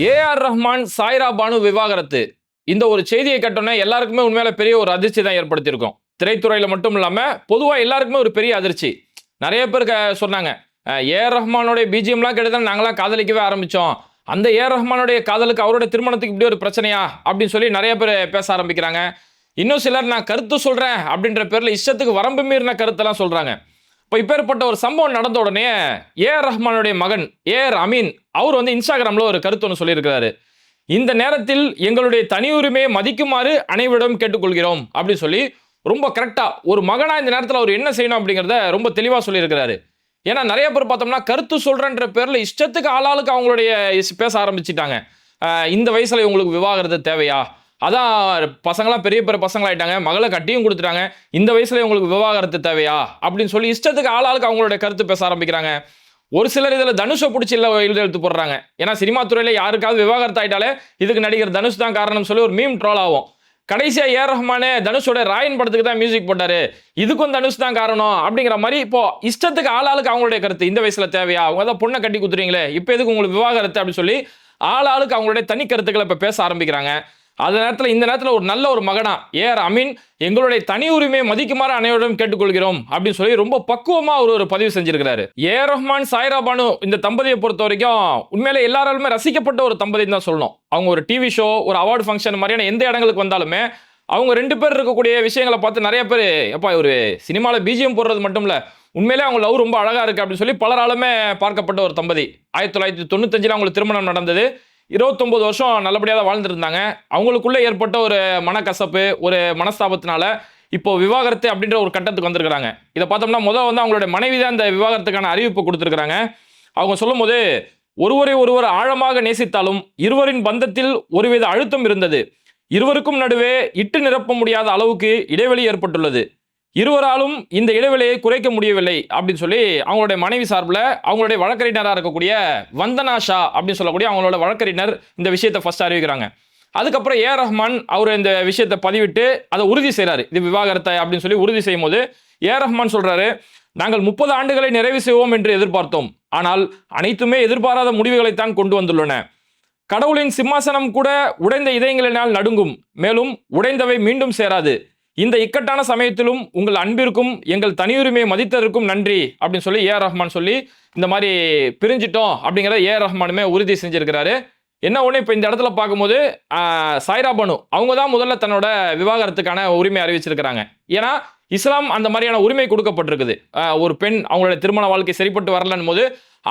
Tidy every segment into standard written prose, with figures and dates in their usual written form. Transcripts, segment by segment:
AR Rahman Saira Banu விவாகரத்து. இந்த ஒரு செய்தியை கேட்டோன்னே எல்லாருக்குமே உண்மையில பெரிய ஒரு அதிர்ச்சி தான் ஏற்படுத்தியிருக்கும். திரைத்துறையில மட்டும் இல்லாம பொதுவா எல்லாருக்குமே ஒரு பெரிய அதிர்ச்சி. நிறைய பேர் சொன்னாங்க. ஏஆர் ரஹ்மானுடைய பிஜிஎம்லாம் கேட்டு தான் நாங்கலாம் காதலிக்கவே ஆரம்பிச்சோம். அந்த ஏஆர் ரஹ்மானுடைய காதலுக்கு அவருடைய திருமணத்துக்கு இப்படி ஒரு பிரச்சனையா? அப்படின்னு சொல்லி நிறைய பேர் பேச ஆரம்பிக்கிறாங்க. இன்னும் சிலர் நான் கருத்து சொல்றேன் அப்படின்ற பேர்ல இஷ்டத்துக்கு வரம்பு மீறின கருத்தெல்லாம் சொல்றாங்க. இப்போ இப்பேற்பட்ட ஒரு சம்பவம் நடந்த உடனே ஏஆர் ரஹ்மானுடைய மகன் ஏஆர் அமீன் அவர் வந்து இன்ஸ்டாகிராம்ல ஒரு கருத்து ஒன்று சொல்லியிருக்கிறாரு. இந்த நேரத்தில் எங்களுடைய தனி உரிமையை மதிக்குமாறு அனைவரிடம் கேட்டுக்கொள்கிறோம் அப்படின்னு சொல்லி ரொம்ப கரெக்டா ஒரு மகனா இந்த நேரத்தில் அவர் என்ன செய்யணும் அப்படிங்கிறத ரொம்ப தெளிவாக சொல்லியிருக்கிறாரு. ஏன்னா நிறைய பேர் பார்த்தோம்னா கருத்து சொல்றேன்ற பேர்ல இஷ்டத்துக்கு ஆளாளுக்கு அவங்களுடைய பேச ஆரம்பிச்சிட்டாங்க. இந்த வயசுல உங்களுக்கு விவாகரத்து தேவையா? அதான் பசங்களாம் பெரிய பெரிய பசங்களாயிட்டாங்க, மகளை கட்டியும் கொடுத்துட்டாங்க, இந்த வயசுல உங்களுக்கு விவாகரத்து தேவையா அப்படின்னு சொல்லி இஷ்டத்துக்கு ஆளாளுக்கு அவங்களுடைய கருத்து பேச ஆரம்பிக்கிறாங்க. ஒரு சிலர் இதில் தனுஷை பிடிச்சி எழுத்து போடுறாங்க. ஏன்னா சினிமா துறையில யாருக்காவது விவாகரத்து ஆயிட்டாலே இதுக்கு நடிகர் தனுஷ் தான் காரணம் சொல்லி ஒரு மீம் ட்ரோல் ஆகும். கடைசியா ஏஆர் ரஹ்மானே தனுஷோட ராயன் படத்துக்கு தான் மியூசிக் போட்டாரு, இதுக்கும் தனுஷ் தான் காரணம் அப்படிங்கிற மாதிரி இப்போ இஷ்டத்துக்கு ஆளாளுக்கு அவங்களுடைய கருத்து இந்த வயசுல தேவையா? அவங்க தான் பொண்ணை கட்டி குத்துறீங்களே, இப்போ எதுக்கு உங்களுக்கு விவாகரத்து அப்படின்னு சொல்லி ஆளாளுக்கு அவங்களுடைய தனி கருத்துக்களை இப்போ பேச ஆரம்பிக்கிறாங்க. அந்த நேரத்தில் இந்த நேரத்தில் ஒரு நல்ல ஒரு மகனா ஏஆர் அமீன் எங்களுடைய தனி உரிமையை மதிக்குமாறு அனைவரிடம் கேட்டுக்கொள்கிறோம் அப்படின்னு சொல்லி ரொம்ப பக்குவமா ஒரு பதிவு செஞ்சிருக்கிறாரு. ஏஆர் ரஹ்மான் சாய்ரா பானு இந்த தம்பதியை பொறுத்த வரைக்கும் உண்மையிலே எல்லாராலுமே ரசிக்கப்பட்ட ஒரு தம்பதி தான் சொல்லணும். அவங்க ஒரு டிவி ஷோ, ஒரு அவார்டு ஃபங்க்ஷன் மாதிரியான எந்த இடங்களுக்கு வந்தாலுமே அவங்க ரெண்டு பேர் இருக்கக்கூடிய விஷயங்களை பார்த்து நிறைய பேர் எப்பா ஒரு சினிமாவில் பிஜிஎம் போடுறது மட்டும் இல்லை, உண்மையிலே அவங்க லவ் ரொம்ப அழகா இருக்கு அப்படின்னு சொல்லி பலராலுமே பார்க்கப்பட்ட ஒரு தம்பதி. 1995 அவங்களுக்கு திருமணம் நடந்தது. 29 வருஷம் நல்லபடியாக தான் வாழ்ந்துருந்தாங்க. அவங்களுக்குள்ள ஏற்பட்ட ஒரு மனக்கசப்பு, ஒரு மனஸ்தாபத்தினால இப்போ விவாகரத்து அப்படின்ற ஒரு கட்டத்துக்கு வந்திருக்கிறாங்க. இதை பார்த்தோம்னா முதல் வந்து அவங்களுடைய மனைவி தான் இந்த விவாகரத்துக்கான அறிவிப்பு கொடுத்துருக்காங்க. அவங்க சொல்லும் போது ஒருவரை ஒருவர் ஆழமாக நேசித்தாலும் இருவரின் பந்தத்தில் ஒருவித அழுத்தம் இருந்தது. இருவருக்கும் நடுவே இட்டு நிரப்ப முடியாத அளவுக்கு இடைவெளி ஏற்பட்டுள்ளது. இருவராலும் இந்த இடைவெளியை குறைக்க முடியவில்லை அப்படின்னு சொல்லி அவங்களுடைய மனைவி சார்பில் அவங்களுடைய வழக்கறிஞராக இருக்கக்கூடிய வந்தனா ஷா அப்படின்னு சொல்லக்கூடிய அவங்களோட வழக்கறிஞர் இந்த விஷயத்தை ஃபர்ஸ்ட் அறிவிக்கிறாங்க. அதுக்கப்புறம் ஏஆர் ரஹ்மான் அவர் இந்த விஷயத்தை பதிவிட்டு அதை உறுதி செய்கிறாரு, இது விவாகரத்தை அப்படின்னு சொல்லி உறுதி செய்யும் போது ஏஆர் ரஹ்மான் சொல்றாரு, நாங்கள் 30 ஆண்டுகளை நிறைவு செய்வோம் என்று எதிர்பார்த்தோம், ஆனால் அனைத்துமே எதிர்பாராத முடிவுகளைத்தான் கொண்டு வந்துள்ளன. கடவுளின் சிம்மாசனம் கூட உடைந்த இதயங்களினால் நடுங்கும், மேலும் உடைந்தவை மீண்டும் சேராது. இந்த இக்கட்டான சமயத்திலும் உங்கள் அன்பிற்கும் எங்கள் தனியுரிமையை மதித்ததற்கும் நன்றி அப்படின்னு சொல்லி ஏஆர் ரஹ்மான் சொல்லி இந்த மாதிரி பிரிஞ்சிட்டோம் அப்படிங்கிறத ஏஆர் ரஹ்மானுமே உறுதி செஞ்சிருக்கிறாரு. என்ன ஒன்று இப்போ இந்த இடத்துல பார்க்கும்போது சாய்ரா பானு அவங்க தான் முதல்ல தன்னோட விவாகரத்துக்கான உரிமை அறிவிச்சிருக்கிறாங்க. ஏன்னா இஸ்லாம் அந்த மாதிரியான உரிமை கொடுக்கப்பட்டிருக்குது. ஒரு பெண் அவங்களுடைய திருமண வாழ்க்கை சரிப்பட்டு வரலன்னு போது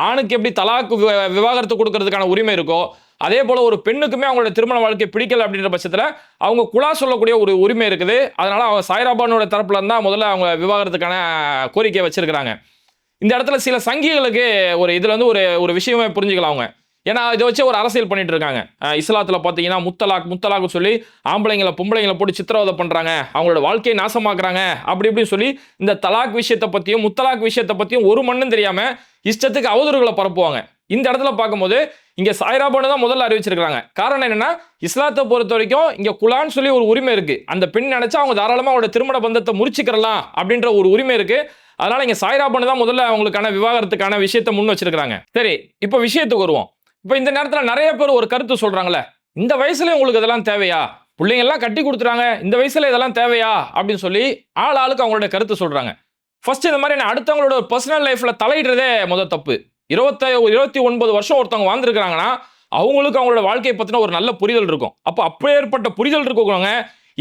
ஆணுக்கு எப்படி தலாக்கு விவாகரத்து கொடுக்கறதுக்கான உரிமை இருக்கோ அதே போல ஒரு பெண்ணுக்குமே அவங்களோட திருமண வாழ்க்கை பிடிக்கல அப்படின்ற பட்சத்தில் அவங்க குலா சொல்லக்கூடிய ஒரு உரிமை இருக்குது. அதனால அவங்க சாய்ரா பானுவோட தரப்புல இருந்தா முதல்ல அவங்க விவாகரத்துக்கான கோரிக்கையை வச்சிருக்கிறாங்க. இந்த இடத்துல சில சங்கிகளுக்கு இதுல வந்து ஒரு விஷயமே புரிஞ்சுக்கலாம் அவங்க. ஏன்னா இதை வச்சு ஒரு அரசியல் பண்ணிட்டு இருக்காங்க. இஸ்லாத்துல பார்த்தீங்கன்னா முத்தலாக் சொல்லி ஆம்பளைங்களை பொம்பளைங்களை போட்டு சித்திரவதை பண்றாங்க, அவங்களோட வாழ்க்கையை நாசமாக்குறாங்க அப்படி இப்படின்னு சொல்லி இந்த தலாக் விஷயத்தை பத்தியும் முத்தலாக் விஷயத்தை பத்தியும் ஒரு மண்ணும் தெரியாம இஷ்டத்துக்கு அவதூறுகளை பரப்புவாங்க. இந்த இடத்துல பார்க்கும்போது இங்க சாய்ரா பானு தான் முதல்ல அறிவிச்சிருக்காங்க. காரணம் என்னன்னா இஸ்லாத்தை பொறுத்த வரைக்கும் இங்க குலான்னு சொல்லி ஒரு உரிமை இருக்கு. அந்த பெண் நினைச்சா அவங்க தாராளமா அவங்களோட திருமண பந்தத்தை முறிச்சுக்கலாம் அப்படின்ற ஒரு உரிமை இருக்கு. அதனால இங்க சாய்ரா பானு தான் முதல்ல அவங்களுக்கான விவாகரத்துக்கான விஷயத்தை முன் வச்சிருக்காங்க. சரி, இப்போ விஷயத்துக்கு வருவோம். இப்போ இந்த நேரத்தில் நிறைய பேர் ஒரு கருத்து சொல்றாங்களே, இந்த வயசுல உங்களுக்கு இதெல்லாம் தேவையா? பிள்ளைங்க எல்லாம் கட்டி கொடுத்துறாங்க, இந்த வயசுல இதெல்லாம் தேவையா அப்படின்னு சொல்லி ஆளுக்கு அவங்களோட கருத்து சொல்றாங்க. ஃபர்ஸ்ட் இந்த மாதிரி அடுத்தவங்களோட பர்சனல் லைஃப்ல தலையிடுறதே முதல் தப்பு. 29 வருஷம் ஒருத்தவங்க வாழ்ந்துருக்காங்கன்னா அவங்களுக்கு அவங்களோட வாழ்க்கையை பத்தின ஒரு நல்ல புரிதல் இருக்கும். அப்போ அப்பேற்பட்ட புரிதல் இருக்கவங்க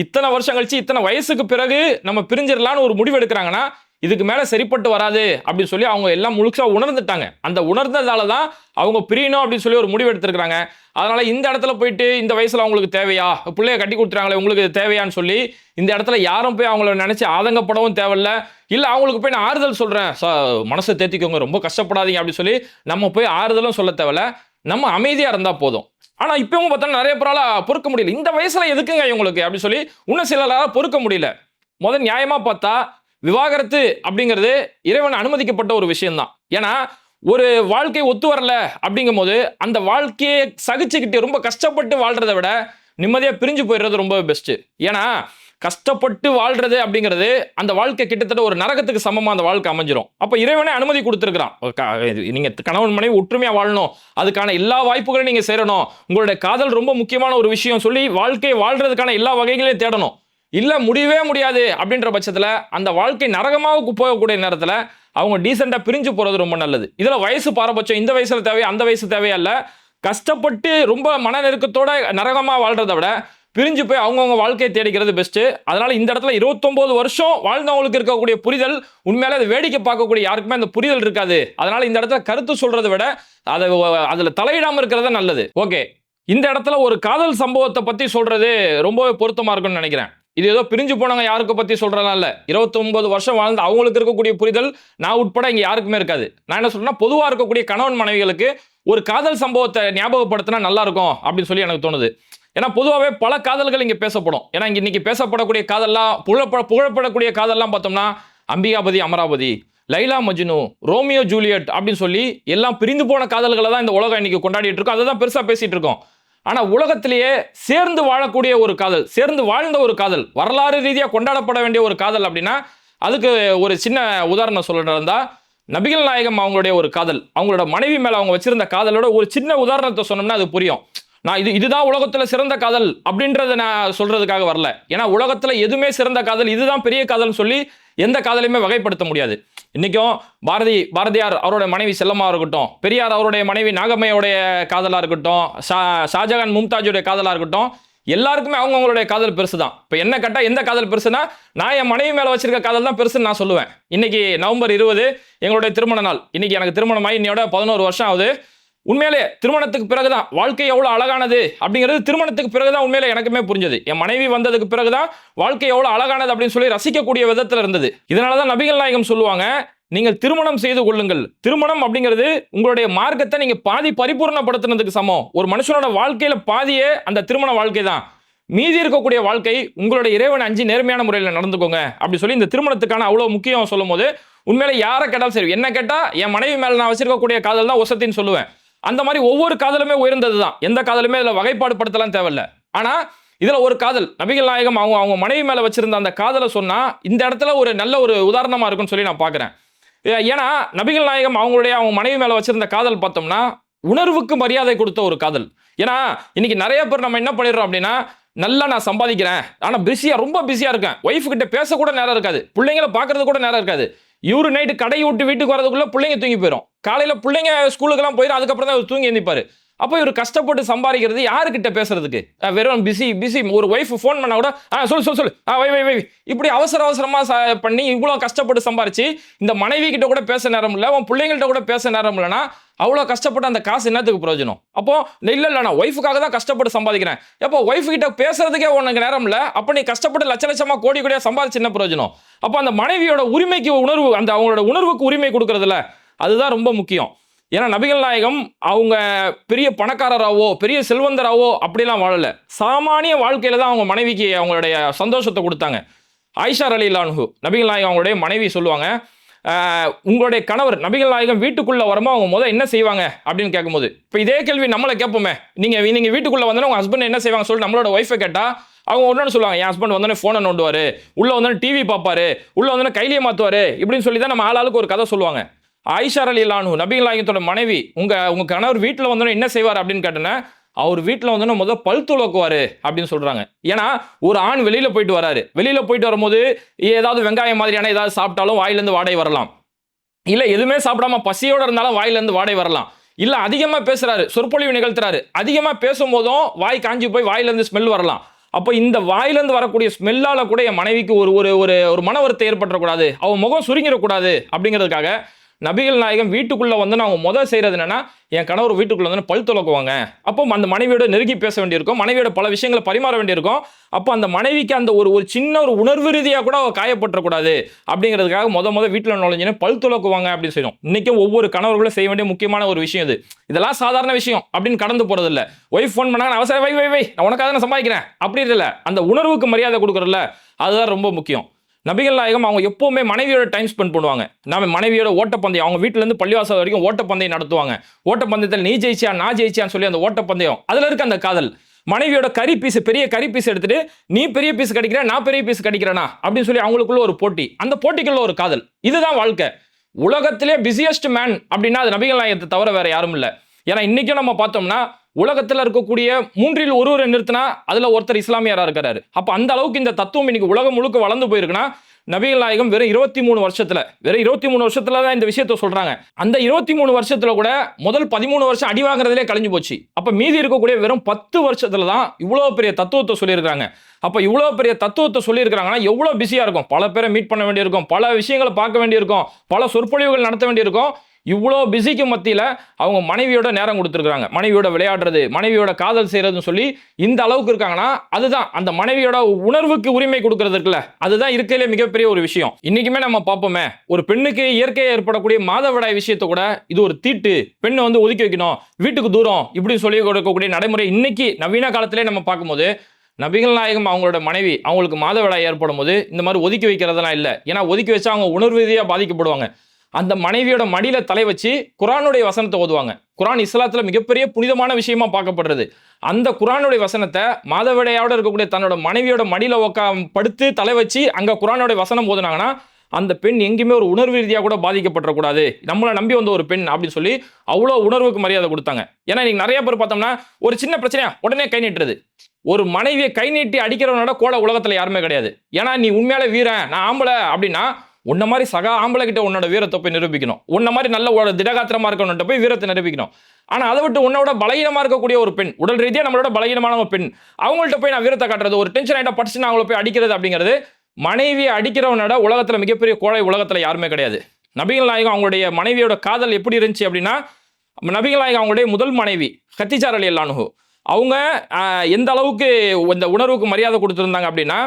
இத்தனை வருஷம் கழிச்சு இத்தனை வயசுக்கு பிறகு நம்ம பிரிஞ்சிடலான்னு ஒரு முடிவு எடுக்கிறாங்கன்னா இதுக்கு மேல சரிப்பட்டு வராது அப்படின்னு சொல்லி அவங்க எல்லாம் முழுசா உணர்ந்துட்டாங்க. அந்த உணர்ந்ததால தான் அவங்க பிரியணும் அப்படின்னு சொல்லி ஒரு முடிவு எடுத்திருக்காங்க. அதனால இந்த இடத்துல போயிட்டு இந்த வயசுல அவங்களுக்கு தேவையா, பிள்ளைய கட்டி கொடுத்துறாங்களே உங்களுக்கு தேவையான்னு சொல்லி இந்த இடத்துல யாரும் போய் அவங்கள நினைச்சு ஆதங்கப்படவும் தேவையில்ல. இல்ல அவங்களுக்கு போய் நான் ஆறுதல் சொல்றேன், மனசை தேத்திக்கோங்க, ரொம்ப கஷ்டப்படாதீங்க அப்படின்னு சொல்லி நம்ம போய் ஆறுதலும் சொல்ல தேவையில்ல. நம்ம அமைதியா இருந்தா போதும். ஆனா இப்பவும் பார்த்தா நிறைய பேரால பொறுக்க முடியல, இந்த வயசுல எதுக்குங்க இவங்களுக்கு அப்படின்னு சொல்லி இன்னும் சிலரால பொறுக்க முடியல. முதல் நியாயமா பார்த்தா விவாகரத்து அப்படிங்கிறது இறைவன் அனுமதிக்கப்பட்ட ஒரு விஷயம் தான். ஏன்னா ஒரு வாழ்க்கை ஒத்து வரல அப்படிங்கும் போது அந்த வாழ்க்கையை சகிச்சுக்கிட்டு ரொம்ப கஷ்டப்பட்டு வாழ்றதை விட நிம்மதியா பிரிஞ்சு போயிடுறது ரொம்ப பெஸ்ட். ஏன்னா கஷ்டப்பட்டு வாழ்றது அப்படிங்கிறது அந்த வாழ்க்கை கிட்டத்தட்ட ஒரு நரகத்துக்கு சமமா அந்த வாழ்க்கை அமைஞ்சிரும். அப்ப இறைவனே அனுமதி கொடுத்திருக்கிறான். நீங்க கணவன் மனைவி ஒற்றுமையா வாழணும், அதுக்கான எல்லா வாய்ப்புகளையும் நீங்க சேரணும், உங்களுடைய காதல் ரொம்ப முக்கியமான ஒரு விஷயம் சொல்லி வாழ்க்கையை வாழ்றதுக்கான எல்லா வகைகளையும் தேடணும். இல்ல முடியவே முடியாது அப்படின்ற பட்சத்துல அந்த வாழ்க்கை நரகமாக போகக்கூடிய நேரத்துல அவங்க டீசெண்டா பிரிஞ்சு போறது ரொம்ப நல்லது. இதுல வயசு பாரபட்சம், இந்த வயசுல தேவையா அந்த வயசு தேவையா இல்ல, கஷ்டப்பட்டு ரொம்ப மன நெருக்கத்தோட நரகமா வாழ்றதை விட பிரிஞ்சு போய் அவங்கவுங்க வாழ்க்கையை தேடிக்கிறது பெஸ்ட். அதனால இந்த இடத்துல 29 வருஷம் வாழ்ந்தவங்களுக்கு இருக்கக்கூடிய புரிதல், உண்மையிலே அது வேடிக்கை பார்க்கக்கூடிய யாருக்குமே அந்த புரிதல் இருக்காது. அதனால இந்த இடத்துல கருத்து சொல்றதை விட அதுல தலையிடாம இருக்கிறது நல்லது. ஓகே, இந்த இடத்துல ஒரு காதல் சம்பவத்தை பத்தி சொல்றது ரொம்பவே பொருத்தமா இருக்கும்னு நினைக்கிறேன். இது ஏதோ பிரிஞ்சு போனவங்க யாருக்கு பத்தி சொல்றதா இல்ல. 29 வருஷம் வாழ்ந்து அவங்களுக்கு இருக்கக்கூடிய புரிதல் நான் உட்பட இங்க யாருக்குமே இருக்காது. நான் என்ன சொல்றேன்னா, பொதுவா இருக்கக்கூடிய கணவன் மனைவிகளுக்கு ஒரு காதல் சம்பவத்தை ஞாபகப்படுத்தினா நல்லா இருக்கும் அப்படின்னு சொல்லி எனக்கு தோணுது. ஏன்னா பொதுவாகவே பல காதல்கள் இங்க பேசப்படும். ஏன்னா இங்க இன்னைக்கு பேசப்படக்கூடிய காதல்லாம், புகழப்படக்கூடிய காதல்லாம் பார்த்தோம்னா அம்பிகாபதி அமராவதி, லைலா மஜ்னு, ரோமியோ ஜூலியட் அப்படின்னு சொல்லி எல்லாம் பிரிந்து போன காதல்களை தான் இந்த உலகம் இன்னைக்கு கொண்டாடிட்டு இருக்கோம். அதை தான் பெருசா பேசிட்டு இருக்கோம். ஆனா உலகத்திலேயே சேர்ந்து வாழக்கூடிய ஒரு காதல், சேர்ந்து வாழ்ந்த ஒரு காதல், வரலாறு ரீதியா கொண்டாடப்பட வேண்டிய ஒரு காதல் அப்படின்னா அதுக்கு ஒரு சின்ன உதாரணம் சொல்றதா, நபிகள் நாயகம் அவங்களுடைய ஒரு காதல், அவங்களோட மனைவி மேல அவங்க வச்சிருந்த காதலோட ஒரு சின்ன உதாரணத்தை சொன்னோம்னா அது புரியும். நான் இதுதான் உலகத்துல சிறந்த காதல் அப்படின்றத நான் சொல்றதுக்காக வரல. ஏன்னா உலகத்துல எதுவுமே சிறந்த காதல், இதுதான் பெரிய காதல்னு சொல்லி எந்த காதலையுமே வகைப்படுத்த முடியாது. இன்னைக்கும் பாரதியார் அவருடைய மனைவி செல்லம்மா இருக்கட்டும், பெரியார் அவருடைய மனைவி நாகம்மையோடைய காதலா இருக்கட்டும், ஷாஜகான் மும்தாஜுடைய காதலா இருக்கட்டும், எல்லாருக்குமே அவங்களுடைய காதல் பெருசு தான். இப்போ என்ன கேட்டா எந்த காதல் பெருசுனா, நான் என் மனைவி மேல வச்சிருக்க காதல் தான் பெருசுன்னு நான் சொல்லுவேன். இன்னைக்கு நவம்பர் 20 எங்களுடைய திருமண நாள். இன்னைக்கு எனக்கு திருமணமாகி இன்னையோட 11 வருஷம் ஆகுது. உண்மையிலே திருமணத்துக்கு பிறகுதான் வாழ்க்கை எவ்வளவு அழகானது அப்படிங்கிறது திருமணத்துக்கு பிறகுதான் உண்மையிலே எனக்குமே புரிஞ்சது. என் மனைவி வந்ததுக்கு பிறகுதான் வாழ்க்கை எவ்வளவு அழகானது அப்படின்னு சொல்லி ரசிக்கக்கூடிய விதத்துல இருந்தது. இதனாலதான் நபிகள் நாயகம் சொல்லுவாங்க, நீங்கள் திருமணம் செய்து கொள்ளுங்கள். திருமணம் அப்படிங்கிறது உங்களுடைய மார்க்கத்தை நீங்க பாதி பரிபூர்ணப்படுத்துனதுக்கு சமம். ஒரு மனுஷனோட வாழ்க்கையில பாதியே அந்த திருமண வாழ்க்கை தான். மீதி இருக்கக்கூடிய வாழ்க்கை உங்களுடைய இறைவன் அஞ்சு நேர்மையான முறையில் நடந்துக்கோங்க அப்படி சொல்லி இந்த திருமணத்துக்கான அவ்வளவு முக்கியம் சொல்லும் போது உண்மையிலே யாரை கேட்டாலும் சரி, என்ன கேட்டா என் மனைவி மேல நான் வச்சிருக்கக்கூடிய காதல் தான் ஒசத்தின்னு சொல்லுவேன். அந்த மாதிரி ஒவ்வொரு காதலுமே உயர்ந்தது தான். எந்த காதலுமே இதுல வகைப்பாடு படுத்தலாம் தேவையில்ல. ஆனா இதுல ஒரு காதல் நபிகள் நாயகம் அவங்க மனைவி மேல வச்சிருந்த அந்த காதலை சொன்னா இந்த இடத்துல ஒரு நல்ல ஒரு உதாரணமா இருக்குன்னு சொல்லி நான் பாக்குறேன். ஏன்னா நபிகள் நாயகம் அவங்க மனைவி மேல வச்சிருந்த காதல் பார்த்தோம்னா உணர்வுக்கு மரியாதை கொடுத்த ஒரு காதல். ஏன்னா இன்னைக்கு நிறைய பேர் நம்ம என்ன பண்ணிடுறோம் அப்படின்னா, நல்லா நான் சம்பாதிக்கிறேன், ஆனா ரொம்ப பிஸியா இருக்கேன், ஒய்ஃப் கிட்ட பேச கூட நேரம் இருக்காது, பிள்ளைங்களை பாக்குறது கூட நேரம் இருக்காது. இவரு நைட்டு கடையை விட்டு வீட்டுக்கு வரதுக்குள்ள பிள்ளைங்க தூங்கி போயிடும், காலையில பிள்ளைங்க ஸ்கூலுக்கு போயிடும், அதுக்கப்புறம் தான் இவர் தூங்கி எந்திப்பாரு. அப்போ இவர் கஷ்டப்பட்டு சம்பாதிக்கிறது யாருக்கிட்ட பேசுறதுக்கு? வெறும் பிஸி. ஒரு ஒய்ஃப் ஃபோன் பண்ணா கூட சொல்லு வை இப்படி அவசரமா பண்ணி இவ்வளோ கஷ்டப்பட்டு சம்பாரிச்சு இந்த மனைவி கிட்ட கூட பேச நேரம் இல்லை, அவன் பிள்ளைங்கள்ட்ட கூட பேச நேரம் இல்லைன்னா அவ்வளோ கஷ்டப்பட்டு அந்த காசு என்னத்துக்கு பிரயோஜனம்? அப்போ இல்லை நான் ஒய்ஃபுக்காக தான் கஷ்டப்பட்டு சம்பாதிக்கிறேன். அப்போ ஒய்ஃப் கிட்ட பேசுறதுக்கே உனக்கு நேரம் இல்லை, அப்போ நீ கஷ்டப்பட்டு லட்சமா கோடியா சம்பாதிச்சு என்ன பிரயோஜனம்? அப்போ அந்த மனைவியோட உரிமைக்கு உணர்வு, அந்த அவங்களோட உணர்வுக்கு உரிமை கொடுக்கறதுல அதுதான் ரொம்ப முக்கியம். ஏன்னா நபிகள் நாயகம் அவங்க பெரிய பணக்காரராவோ பெரிய செல்வந்தராவோ அப்படிலாம் வாழல. சாமானிய வாழ்க்கையில தான் அவங்க மனைவிக்கு அவங்களுடைய சந்தோஷத்தை கொடுத்தாங்க. ஆயிஷா ரலியல்லாஹு அன்ஹு நபிகள் நாயகம் அவங்களுடைய மனைவி சொல்லுவாங்க, உங்களுடைய கணவர் நபிகள் நாயகம் வீட்டுக்குள்ள வரும்போது அவங்க என்ன செய்வாங்க அப்படின்னு கேட்கும்போது, இப்போ இதே கேள்வி நம்மளை கேட்போமே, நீங்க வீட்டுக்குள்ள வந்தோன்னா உங்க ஹஸ்பண்ட் என்ன செய்வாங்க சொல்லி நம்மளோட ஒய்ஃபை கேட்டா அவங்க ஒன்னு சொல்லுவாங்க, என் ஹஸ்பண்ட் வந்தோடனே போனை நோண்டுவாரு, உள்ள வந்தோடனே டிவி பார்ப்பாரு, உள்ள வந்தோடனே கைலியை மாத்துவாரு, இப்படின்னு சொல்லி தான் நம்ம ஆளாளுக்கு ஒரு கதை சொல்லுவாங்க. ஆயிஷா ரலியல்லாஹு அன்ஹு நபிகள் நாயகத்தோட மனைவி, உங்க கணவர் வீட்டில் வந்தோடனே என்ன செய்வார் அப்படின்னு கேட்டேன்னா, அவர் வீட்டில் வந்தோடனே முதல் பல் துலக்குவாரு அப்படின்னு சொல்றாங்க. ஏன்னா ஒரு ஆண் வெளியில போயிட்டு வராரு, வெளியில போயிட்டு வரும்போது ஏதாவது வெங்காயம் மாதிரியான ஏதாவது சாப்பிட்டாலும் வாயிலிருந்து வாடை வரலாம், இல்ல எதுவுமே சாப்பிடாம பசியோட இருந்தாலும் வாயிலிருந்து வாடை வரலாம், இல்ல அதிகமா பேசுறாரு, சொற்பொழிவு நிகழ்த்துறாரு, அதிகமா பேசும்போதும் வாய் காஞ்சி போய் வாயிலிருந்து ஸ்மெல் வரலாம். அப்போ இந்த வாயிலிருந்து வரக்கூடிய ஸ்மெல்லால கூட என் மனைவிக்கு ஒரு மன வருத்தம் ஏற்பட்டக்கூடாது, அவன் முகம் சுருங்கிடக்கூடாது அப்படிங்கிறதுக்காக நபிகள் நாயகம் வீட்டுக்குள்ள வந்து அவங்க செய்யறது என்னன்னா, என் கணவர் வீட்டுக்குள்ள வந்து பல் துலக்குவாங்க. அப்போ அந்த மனைவியோட நெருங்கி பேச வேண்டியிருக்கும், மனைவியோட பல விஷயங்களை பரிமாற வேண்டியிருக்கும். அப்போ அந்த மனைவிக்கு அந்த ஒரு சின்ன ஒரு உணர்வு ரீதியா கூட அவ காயப்பற்றக்கூடாது அப்படிங்கிறதுக்காக வீட்டில் நுழைஞ்சுன்னு பல் துலக்குவாங்க அப்படின்னு செய்யும். இன்னைக்கும் ஒவ்வொரு கணவர்களும் செய்ய வேண்டிய முக்கியமான ஒரு விஷயம் இது. இதெல்லாம் சாதாரண விஷயம் அப்படின்னு கடந்து போறது இல்ல. ஒய்ஃப் ஃபோன் பண்ணாங்க, அவசரம் வை நான் உனக்காக நான் சம்பாதிக்கிறேன் அப்படி இல்லை, அந்த உணர்வுக்கு மரியாதை கொடுக்கறதுல அதுதான் ரொம்ப முக்கியம். நபிகள் நாயகம் அவங்க எப்பவுமே மனைவியோட டைம் ஸ்பெண்ட் பண்ணுவாங்க. நம்ம மனைவியோட ஓட்டப்பந்தயம், அவங்க வீட்டுல இருந்து பள்ளிவாசல் வரைக்கும் ஓட்டப்பந்தயம் நடத்துவாங்க. ஓட்டப்பந்தயத்தில் நீ ஜெயிச்சியா நான் ஜெயிச்சியான்னு சொல்லி அந்த ஓட்டப்பந்தயம், அதுல இருக்க அந்த காதல். மனைவியோட கறி பீஸ், பெரிய கறி பீஸ் எடுத்துட்டு நீ பெரிய பீஸ் கடிக்கிற, நான் பெரிய பீஸ் கடிக்கிறேனா அப்படின்னு சொல்லி அவங்களுக்குள்ள ஒரு போட்டி, அந்த போட்டிக்குள்ள ஒரு காதல். இதுதான் வாழ்க்கை. உலகத்திலே பிஸியஸ்ட் மேன் அப்படின்னா அது நபிகள் நாயகத்தை தவிர வேற யாரும் இல்லை. ஏன்னா இன்னைக்கும் நம்ம பார்த்தோம்னா உலகத்தில் இருக்கக்கூடிய 3 ஒருவரை நிறுத்தினா அதுல ஒருத்தர் இஸ்லாமியரா இருக்கிறாரு. அப்ப அந்த அளவுக்கு இந்த தத்துவம் இன்னைக்கு உலகம் முழுக்க வளர்ந்து போயிருக்குன்னா நபிகள் நாயகம் வெறும் 23 வருஷத்துல தான் இந்த விஷயத்த சொல்றாங்க. அந்த 23 வருஷத்துல கூட முதல் 13 வருஷம் அடி வாங்குறதுலே கழிஞ்சு போச்சு. அப்ப மீதி இருக்கக்கூடிய வெறும் 10 வருஷத்துல தான் இவ்வளவு பெரிய தத்துவத்தை சொல்லியிருக்காங்க. அப்ப இவ்வளவு பெரிய தத்துவத்தை சொல்லியிருக்காங்கன்னா எவ்வளவு பிஸியா இருக்கும், பல பேரை மீட் பண்ண வேண்டியிருக்கும், பல விஷயங்களை பார்க்க வேண்டியிருக்கும், பல சொற்பொழிவுகள் நடத்த வேண்டியிருக்கும். இவ்வளோ பிஸிக்கு மத்தியில் அவங்க மனைவியோட நேரம் கொடுத்துருக்காங்க, மனைவியோட விளையாடுறது, மனைவியோட காதல் செய்யறதுன்னு சொல்லி இந்த அளவுக்கு இருக்காங்கன்னா அதுதான் அந்த மனைவியோட உணர்வுக்கு உரிமை கொடுக்கறது இருக்குல்ல, அதுதான் இருக்கையிலே மிகப்பெரிய ஒரு விஷயம். இன்னைக்குமே நம்ம பார்ப்போமே, ஒரு பெண்ணுக்கு இயற்கையாக ஏற்படக்கூடிய மாதவிடாய் விஷயத்தை கூட இது ஒரு தீட்டு, பெண்ணை வந்து ஒதுக்கி வைக்கணும், வீட்டுக்கு தூரம் இப்படி சொல்லி கொடுக்கக்கூடிய நடைமுறை இன்னைக்கு நவீன காலத்திலே நம்ம பார்க்கும்போது நபிகள் நாயகம் அவங்களோட மனைவி அவங்களுக்கு மாதவிடாய் ஏற்படும் போது இந்த மாதிரி ஒதுக்கி வைக்கிறதெல்லாம் இல்லை. ஏன்னா ஒதுக்கி வச்சா அவங்க உணர்வு ரீதியாக பாதிக்கப்படுவாங்க. அந்த மனைவியோட மடியில தலை வச்சு குரானுடைய வசனத்தை ஓதுவாங்க. குரான் இஸ்லாத்துல மிகப்பெரிய புனிதமான விஷயமா பார்க்கப்படுறது. அந்த குரானுடைய வசனத்தை மாதவிடையோட இருக்கக்கூடிய தன்னோட மனைவியோட மடியில படுத்து தலை வச்சு அங்க குரானுடைய வசனம் ஓதுனாங்கன்னா அந்த பெண் எங்கேயுமே ஒரு உணர்வு ரீதியாக கூட பாதிக்கப்படக்கூடாது, நம்மளை நம்பி வந்த ஒரு பெண் அப்படின்னு சொல்லி அவ்வளோ உணர்வுக்கு மரியாதை கொடுத்தாங்க. ஏன்னா நீங்க நிறைய பேர் பார்த்தோம்னா ஒரு சின்ன பிரச்சனையா உடனே கை நீட்டுறது. ஒரு மனைவியை கை நீட்டி அடிக்கிறவனோட கோல உலகத்துல யாருமே கிடையாது. ஏன்னா நீ உண்மையால வீரன், நான் ஆம்பளை அப்படின்னா உன்ன மாதிரி சகா ஆம்பளை கிட்ட உன்னோட வீரத்தை போய் நிரூபிக்கணும். உன்ன மாதிரி நல்ல திடகாத்திரமா இருக்கவன்கிட்ட போய் வீரத்தை நிரூபிக்கணும். ஆனா அதை விட்டு உன்னோட பலகீனமா இருக்கக்கூடிய ஒரு பெண், உடல் ரீதியா நம்மளோட பலகீனமான ஒரு பெண், அவங்கள்ட்ட போய் நான் வீரத்தை காட்டுறது, ஒரு டென்ஷன் ஆயிட்டா படிச்சு அவங்கள போய் அடிக்கிறது அப்படிங்கிறது, மனைவியை அடிக்கிறவனோட உலகத்துல மிகப்பெரிய கோழை உலகத்துல யாருமே கிடையாது. நபிகள் நாயகம் அவங்களுடைய மனைவியோட காதல் எப்படி இருந்துச்சு அப்படின்னா, நபிகள் நாயகம் அவங்களுடைய முதல் மனைவி கத்தீஜா ரலியல்லாஹு அன்ஹா அவங்க எந்த அளவுக்கு இந்த உணர்வுக்கு மரியாதை கொடுத்துருந்தாங்க அப்படின்னா,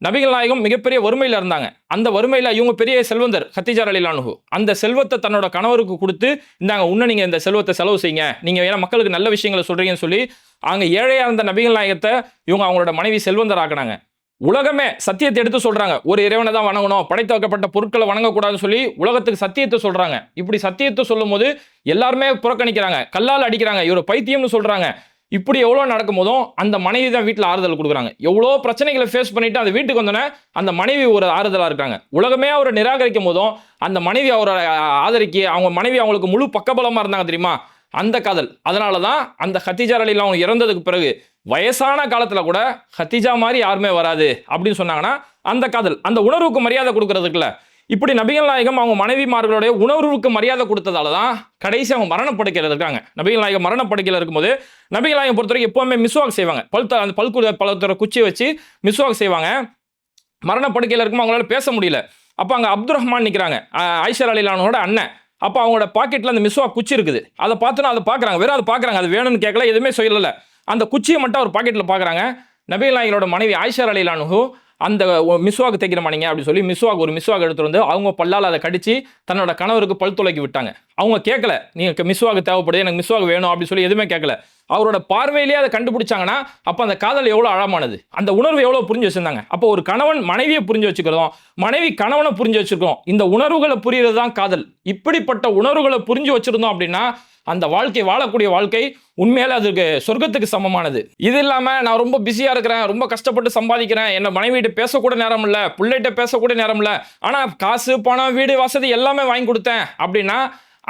நபிகள் நாயகம் மிகப்பெரிய வறுமையில் இருந்தாங்க. அந்த வறுமையில் இவங்க பெரிய செல்வந்தர் கத்தீஜா ரலியல்லாஹு அன்ஹா, அந்த செல்வத்தை தன்னோட கணவருக்கு கொடுத்து இந்தாங்க உன்ன நீங்க இந்த செல்வத்தை செலவு செய்யுங்க, நீங்க ஏன்னா மக்களுக்கு நல்ல விஷயங்களை சொல்றீங்கன்னு சொல்லி அங்க ஏழையா இருந்த நபிகள் நாயகத்தை இவங்க அவங்களோட மனைவி செல்வந்தர் ஆக்கினாங்க. உலகமே சத்தியத்தை எடுத்து சொல்றாங்க, ஒரு இறைவனை தான் வணங்கணும், படைத்து வைக்கப்பட்ட பொருட்களை வணங்கக்கூடாதுன்னு சொல்லி உலகத்துக்கு சத்தியத்தை சொல்றாங்க. இப்படி சத்தியத்தை சொல்லும் போது எல்லாருமே புறக்கணிக்கிறாங்க, கல்லால் அடிக்கிறாங்க, இவர் பைத்தியம்னு சொல்றாங்க. இப்படி எவ்வளோ நடக்கும் போதும் அந்த மனைவி தான் வீட்டில் ஆறுதல் கொடுக்குறாங்க. எவ்வளோ பிரச்சனைகளை ஃபேஸ் பண்ணிட்டு அந்த வீட்டுக்கு வந்தோன்னே அந்த மனைவி ஒரு ஆறுதலாக இருக்காங்க. உலகமே அவரை நிராகரிக்கும் போதும் அந்த மனைவி அவரை ஆதரிக்க, அவங்க மனைவி அவங்களுக்கு முழு பக்கபலமாக இருந்தாங்க தெரியுமா, அந்த காதல். அதனால தான் அந்த கத்தீஜா ரலியல்லாஹு அவங்க இறந்ததுக்கு பிறகு வயசான காலத்தில் கூட கத்தீஜா மாதிரி யாருமே வராது அப்படின்னு சொன்னாங்கன்னா அந்த காதல், அந்த உணர்வுக்கு மரியாதை கொடுக்கறதுக்குல. இப்படி நபிகள் நாயகம் அவங்க மனைவிமார்களுடைய உணர்வுக்கு மரியாதை கொடுத்ததால தான் கடைசி அவங்க மரணப்படுக்கையில் இருக்காங்க. நபிகள் நாயகம் மரணப்படுக்கையில் இருக்கும்போது நபிகள் நாயகம் பொறுத்தவரைக்கும் எப்பவுமே மிஸ்வாக் செய்வாங்க, அந்த பல்குற குச்சி வச்சு மிஸ்வாக் செய்வாங்க. மரணப்படுக்கையில் இருக்கும் அவங்களால பேச முடியல. அப்போ அங்கே அப்துல் ரஹ்மான் நிற்கிறாங்க, ஆயிஷா ரலியல்லாஹு அன்ஹாவோட அண்ணன். அப்போ அவங்களோட பாக்கெட்டில் அந்த மிஸ்வாக் குச்சி இருக்குது, அதை பார்த்துனா அதை பார்க்குறாங்க, வெறும் அதை பார்க்குறாங்க, அது வேணும்னு கேட்கல, எதுவுமே சொல்லலை. அந்த குச்சியை மட்டும் அவர் பாக்கெட்டில் பார்க்குறாங்க. நபிகள் நாயகரோட மனைவி ஆயிஷா ரலியல்லாஹு அன்ஹா அந்த மிஸ்வாக் தைக்கிறமா நீங்கள் அப்படின்னு சொல்லி ஒரு மிஸ்வாக் எடுத்துட்டு வந்து அவங்க பல்லால் அதை கடிச்சு தன்னோட கணவருக்கு பல் துளைக்கி விட்டாங்க. அவங்க கேட்கல, நீங்கள் மிஸ்வாக் தேவைப்படுது, எனக்கு மிஸ்வாக் வேணும் அப்படின்னு சொல்லி எதுவுமே கேட்கல. அவரோட பார்வையிலேயே அதை கண்டுபிடிச்சாங்கன்னா அப்போ அந்த காதல் எவ்வளோ ஆழமானது, அந்த உணர்வு எவ்வளோ புரிஞ்சு வச்சிருந்தாங்க. அப்போ ஒரு கணவன் மனைவியை புரிஞ்சு வச்சுக்கிறோம், மனைவி கணவனை புரிஞ்சு வச்சிருக்கோம், இந்த உணர்வுகளை புரியுறது தான் காதல். இப்படிப்பட்ட உணர்வுகளை புரிஞ்சு வச்சிருந்தோம் அப்படின்னா அந்த வாழ்க்கை, வாழக்கூடிய வாழ்க்கை உண்மையில அதுக்கு சொர்க்கத்துக்கு சமமானது. இது இல்லாம நான் ரொம்ப பிஸியா இருக்கிறேன், ரொம்ப கஷ்டப்பட்டு சம்பாதிக்கிறேன், என்ன மனைவிட்டு பேசக்கூட நேரம் இல்லை, பிள்ளைகிட்ட பேசக்கூட நேரம் இல்லை, ஆனா காசு பணம் வீடு வசதி எல்லாமே வாங்கி கொடுத்தேன் அப்படின்னா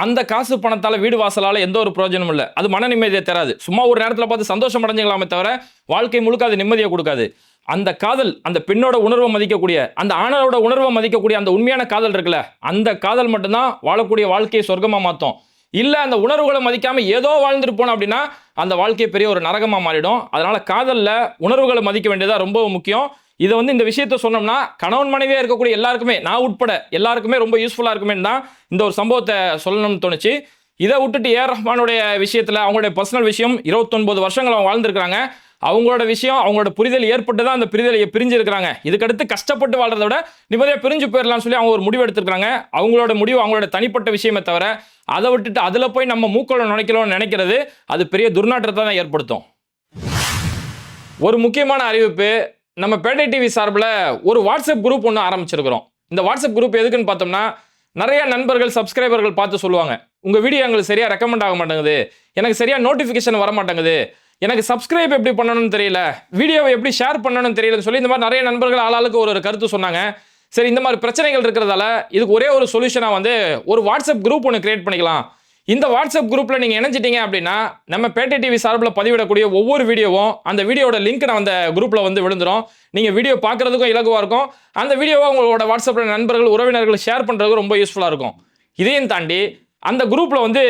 அந்த காசு பணத்தால வீடு வாசலால எந்த ஒரு பிரயோஜனமும் இல்லை. அது மன நிம்மதியை தராது. சும்மா ஒரு நேரத்தில் பார்த்து சந்தோஷம் அடைஞ்சிக்கலாமே தவிர வாழ்க்கை முழுக்க அது நிம்மதியை கொடுக்காது. அந்த காதல், அந்த பெண்ணோட உணர்வை மதிக்கக்கூடிய, அந்த ஆணோட உணர்வை மதிக்கக்கூடிய அந்த உண்மையான காதல் இருக்குல்ல, அந்த காதல் மட்டும்தான் வாழக்கூடிய வாழ்க்கையை சொர்க்கமா மாற்றும். இல்லை அந்த உணர்வுகளை மதிக்காம ஏதோ வாழ்ந்துட்டு போனோம் அப்படின்னா அந்த வாழ்க்கை பெரிய ஒரு நரகமாக மாறிடும். அதனால காதலில் உணர்வுகளை மதிக்க வேண்டியதாக ரொம்ப முக்கியம். இதை இந்த விஷயத்த சொன்னோம்னா கணவன் மனைவியாக இருக்கக்கூடிய எல்லாருக்குமே, நான் உட்பட எல்லாருக்குமே ரொம்ப யூஸ்ஃபுல்லாக இருக்குமேன்னு தான் இந்த ஒரு சம்பவத்தை சொல்லணும்னு தோணுச்சு. இதை விட்டுட்டு ஏஆர் ரஹ்மானுடைய விஷயத்தில் அவங்களுடைய பர்சனல் விஷயம் 29 வருஷங்கள் அவங்க வாழ்ந்துருக்காங்க. அவங்களோட விஷயம், அவங்களோட புரிதல் ஏற்பட்டு தான் அந்த புரிதலை பிரிஞ்சு இருக்கிறாங்க. இதுக்கடுத்து கஷ்டப்பட்டு வாழ்றத விட நிம்மதியாக பிரிஞ்சு போயிடலாம்னு சொல்லி அவங்க ஒரு முடிவு எடுத்துருக்காங்க. அவங்களோட முடிவு அவங்களோட தனிப்பட்ட விஷயமே தவிர அதை விட்டுட்டு அதில் போய் நம்ம மூக்களை நுழைக்கணும்னு நினைக்கிறது அது பெரிய துர்நாற்றத்தை தான் ஏற்படுத்தும். ஒரு முக்கியமான அறிவிப்பு, நம்ம பேட்டை டிவி சார்பில் ஒரு வாட்ஸ்அப் குரூப் ஒன்று ஆரம்பிச்சிருக்கிறோம். இந்த வாட்ஸ்அப் குரூப் எதுக்குன்னு பார்த்தோம்னா, நிறைய நண்பர்கள் சப்ஸ்கிரைபர்கள் பார்த்து சொல்லுவாங்க, உங்கள் வீடியோ எங்களுக்கு சரியாக ரெக்கமெண்ட் ஆக மாட்டேங்குது, எனக்கு சரியாக நோட்டிஃபிகேஷன் வர மாட்டேங்குது, எனக்கு சப்ஸ்கிரைப் எப்படி பண்ணணும்னு தெரியல, வீடியோவை எப்படி ஷேர் பண்ணணும்னு தெரியலன்னு சொல்லி இந்த மாதிரி நிறைய நண்பர்கள் ஆளாளுக்கு ஒரு கருத்து சொன்னாங்க. சரி, இந்த மாதிரி பிரச்சனைகள் இருக்கிறதால இதுக்கு ஒரே ஒரு சொல்யூஷனாக வந்து ஒரு வாட்ஸ்அப் குரூப் ஒன்று கிரியேட் பண்ணிக்கலாம். இந்த வாட்ஸ்அப் குரூப்பில் நீங்கள் இணைஞ்சிட்டீங்க அப்படின்னா நம்ம பேட்டை டிவி சார்பில் பதிவிடக்கூடிய ஒவ்வொரு வீடியோவும் அந்த வீடியோட லிங்க் நான் அந்த குரூப்பில் வந்து விழுந்துடும். நீங்கள் வீடியோ பார்க்குறதுக்கும் இலகுவாக இருக்கும். அந்த வீடியோவை உங்களோட வாட்ஸ்அப்பில் நண்பர்கள் உறவினர்கள் ஷேர் பண்ணுறதுக்கு ரொம்ப யூஸ்ஃபுல்லாக இருக்கும். இதையும் தாண்டி அந்த குரூப்பில் வந்து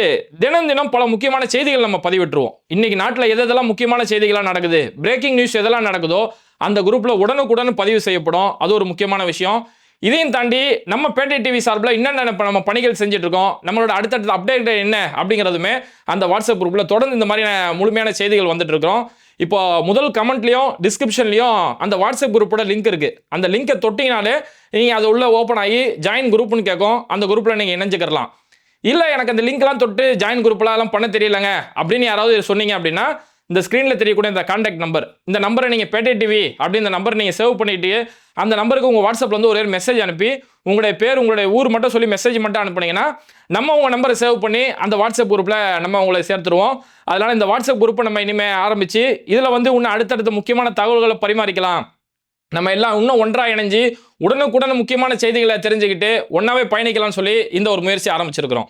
தினம் தினம் பல முக்கியமான செய்திகள் நம்ம பதிவிட்டுருவோம். இன்றைக்கி நாட்டில் எதெல்லாம் முக்கியமான செய்திகளாக நடக்குது, பிரேக்கிங் நியூஸ் எதெல்லாம் நடக்குதோ அந்த குரூப்பில் உடனுக்குடன் பதிவு செய்யப்படும். அது ஒரு முக்கியமான விஷயம். இதையும் தாண்டி நம்ம பேட்டை டிவி சார்பில் என்னென்ன நம்ம பணிகள் செஞ்சுட்டு இருக்கோம், நம்மளோட அடுத்தடுத்த அப்டேட் என்ன அப்படிங்கிறதுமே அந்த வாட்ஸ்அப் குரூப்பில் தொடர்ந்து இந்த மாதிரி முழுமையான செய்திகள் வந்துட்டு இருக்கிறோம். இப்போ முதல் கமெண்ட்லையும் டிஸ்கிரிப்ஷன்லையும் அந்த வாட்ஸ்அப் குரூப்போட லிங்க் இருக்குது. அந்த லிங்கை தொட்டிங்கனாலே நீங்கள் அது உள்ள ஓப்பன் ஆகி ஜாயின் குரூப்னு கேட்கும். அந்த குரூப்பில் நீங்கள் இணைஞ்சிக்கலாம். இல்லை எனக்கு அந்த லிங்க்லாம் தொட்டு ஜாயின் குரூப்லாம் பண்ண தெரியலங்க அப்படின்னு யாராவது சொன்னீங்க அப்படின்னா இந்த ஸ்க்ரீனில் தெரியக்கூடிய இந்த கான்டாக்ட் நம்பர், இந்த நம்பரை நீங்கள் பேட்டை டிவி அப்படின்னு இந்த நம்பரை நீங்கள் சேவ் பண்ணிவிட்டு அந்த நம்பருக்கு உங்கள் வாட்ஸ்அப்பில் வந்து ஒரே மெசேஜ் அனுப்பி உங்களுடைய பேர் உங்களுடைய ஊர் மட்டும் சொல்லி மெசேஜ் மட்டும் அனுப்புனீங்கன்னா நம்ம உங்கள் நம்பரை சேவ் பண்ணி அந்த வாட்ஸ்அப் குரூப்பில் நம்ம உங்களை சேர்த்துருவோம். அதனால் இந்த வாட்ஸ்அப் குரூப்பை நம்ம இனிமேல் ஆரம்பித்து இதில் வந்து இன்னும் அடுத்தடுத்த முக்கியமான தகவல்களை பரிமாறிக்கலாம். நம்ம எல்லாம் இன்னும் ஒன்றாக இணைஞ்சு உடனுக்குடன் முக்கியமான செய்திகளை தெரிஞ்சுக்கிட்டு ஒன்றாவே பயணிக்கலாம்னு சொல்லி இந்த ஒரு முயற்சி ஆரம்பிச்சிருக்கிறோம்.